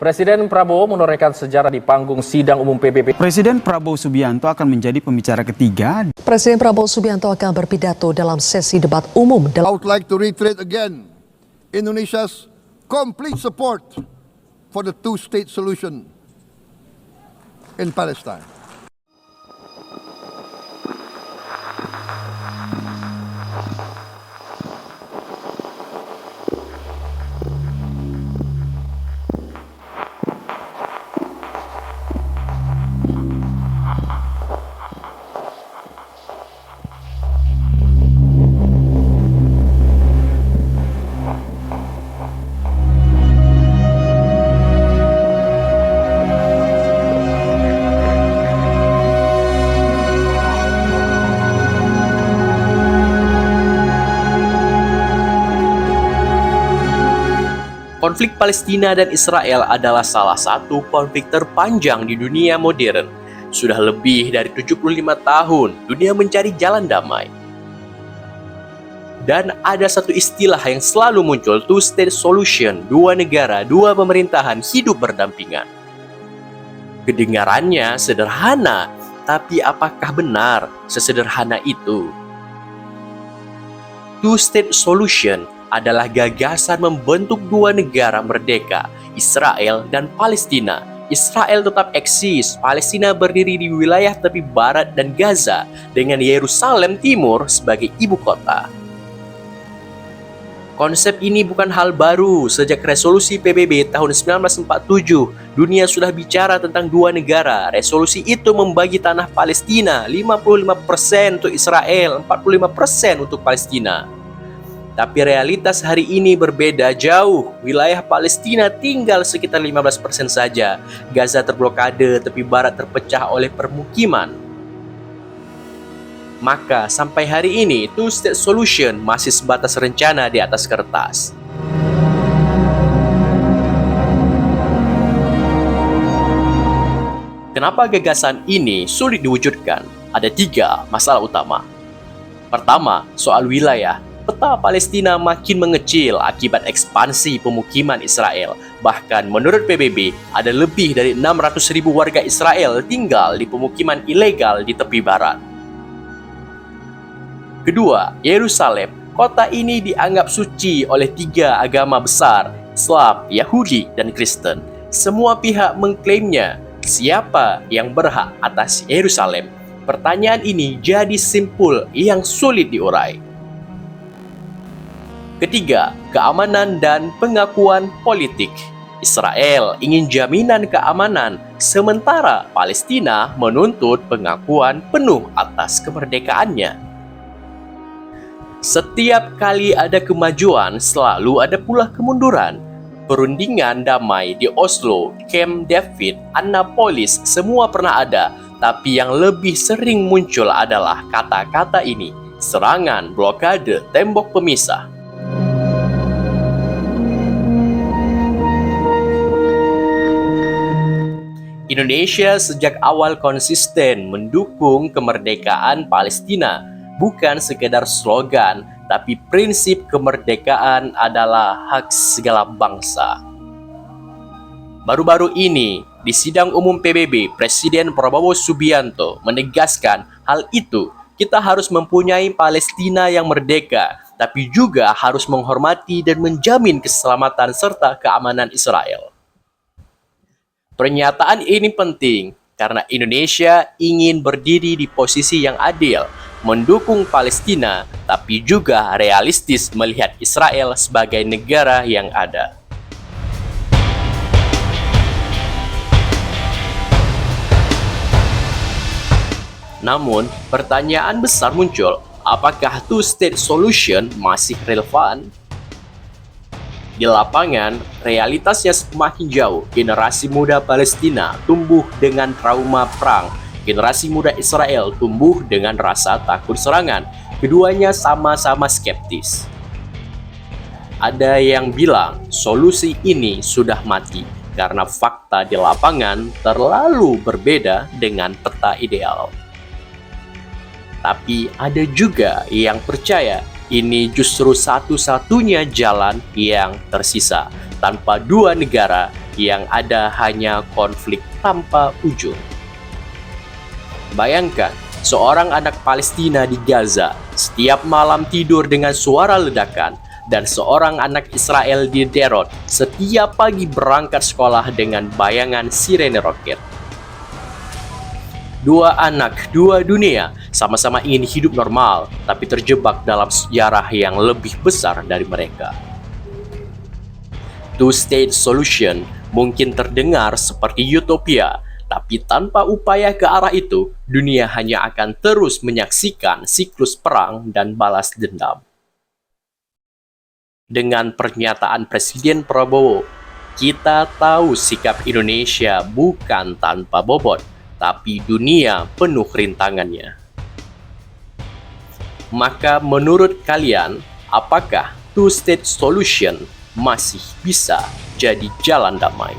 Presiden Prabowo menorehkan sejarah di panggung sidang umum PBB. Presiden Prabowo Subianto akan menjadi pembicara ketiga. Presiden Prabowo Subianto akan berpidato dalam sesi debat umum. I would like to reiterate again Indonesia's complete support for the two-state solution in Palestine. Konflik Palestina dan Israel adalah salah satu konflik terpanjang di dunia modern. Sudah lebih dari 75 tahun dunia mencari jalan damai. Dan ada satu istilah yang selalu muncul, two-state solution, dua negara, dua pemerintahan hidup berdampingan. Kedengarannya sederhana, tapi apakah benar sesederhana itu? Two-state solution adalah gagasan membentuk dua negara merdeka, Israel dan Palestina. Israel tetap eksis, Palestina berdiri di wilayah tepi barat dan Gaza dengan Yerusalem Timur sebagai ibu kota. Konsep ini bukan hal baru. Sejak resolusi PBB tahun 1947, dunia sudah bicara tentang dua negara. Resolusi itu membagi tanah Palestina 55% untuk Israel, 45% untuk Palestina. Tapi realitas hari ini berbeda jauh. Wilayah Palestina tinggal sekitar 15% saja. Gaza terblokade, tepi barat terpecah oleh permukiman. Maka sampai hari ini, two-state solution masih sebatas rencana di atas kertas. Kenapa gagasan ini sulit diwujudkan? Ada 3 masalah utama. Pertama, soal wilayah. Peta Palestina makin mengecil akibat ekspansi pemukiman Israel. Bahkan menurut PBB, ada lebih dari 600.000 warga Israel tinggal di pemukiman ilegal di tepi barat. Kedua, Yerusalem. Kota ini dianggap suci oleh 3 agama besar, Islam, Yahudi, dan Kristen. Semua pihak mengklaimnya. Siapa yang berhak atas Yerusalem? Pertanyaan ini jadi simpul yang sulit diurai. Ketiga, keamanan dan pengakuan politik. Israel ingin jaminan keamanan, sementara Palestina menuntut pengakuan penuh atas kemerdekaannya. Setiap kali ada kemajuan, selalu ada pula kemunduran. Perundingan damai di Oslo, Camp David, Annapolis, semua pernah ada. Tapi yang lebih sering muncul adalah kata-kata ini: serangan, blokade, tembok pemisah. Indonesia sejak awal konsisten mendukung kemerdekaan Palestina, bukan sekedar slogan, tapi prinsip kemerdekaan adalah hak segala bangsa. Baru-baru ini, di sidang umum PBB, Presiden Prabowo Subianto menegaskan hal itu. Kita harus mempunyai Palestina yang merdeka, tapi juga harus menghormati dan menjamin keselamatan serta keamanan Israel. Pernyataan ini penting karena Indonesia ingin berdiri di posisi yang adil, mendukung Palestina, tapi juga realistis melihat Israel sebagai negara yang ada. Namun, pertanyaan besar muncul, apakah two-state solution masih relevan? Di lapangan, realitasnya semakin jauh. Generasi muda Palestina tumbuh dengan trauma perang. Generasi muda Israel tumbuh dengan rasa takut serangan. Keduanya sama-sama skeptis. Ada yang bilang solusi ini sudah mati karena fakta di lapangan terlalu berbeda dengan peta ideal. Tapi ada juga yang percaya ini justru satu-satunya jalan yang tersisa. Tanpa dua negara, yang ada hanya konflik tanpa ujung. Bayangkan, seorang anak Palestina di Gaza setiap malam tidur dengan suara ledakan, dan seorang anak Israel di Derot setiap pagi berangkat sekolah dengan bayangan sirene roket. Dua anak, dua dunia, sama-sama ingin hidup normal, tapi terjebak dalam sejarah yang lebih besar dari mereka. Two-state solution mungkin terdengar seperti utopia, tapi tanpa upaya ke arah itu, dunia hanya akan terus menyaksikan siklus perang dan balas dendam. Dengan pernyataan Presiden Prabowo, kita tahu sikap Indonesia bukan tanpa bobot, tapi dunia penuh rintangannya. Maka menurut kalian, apakah two-state solution masih bisa jadi jalan damai?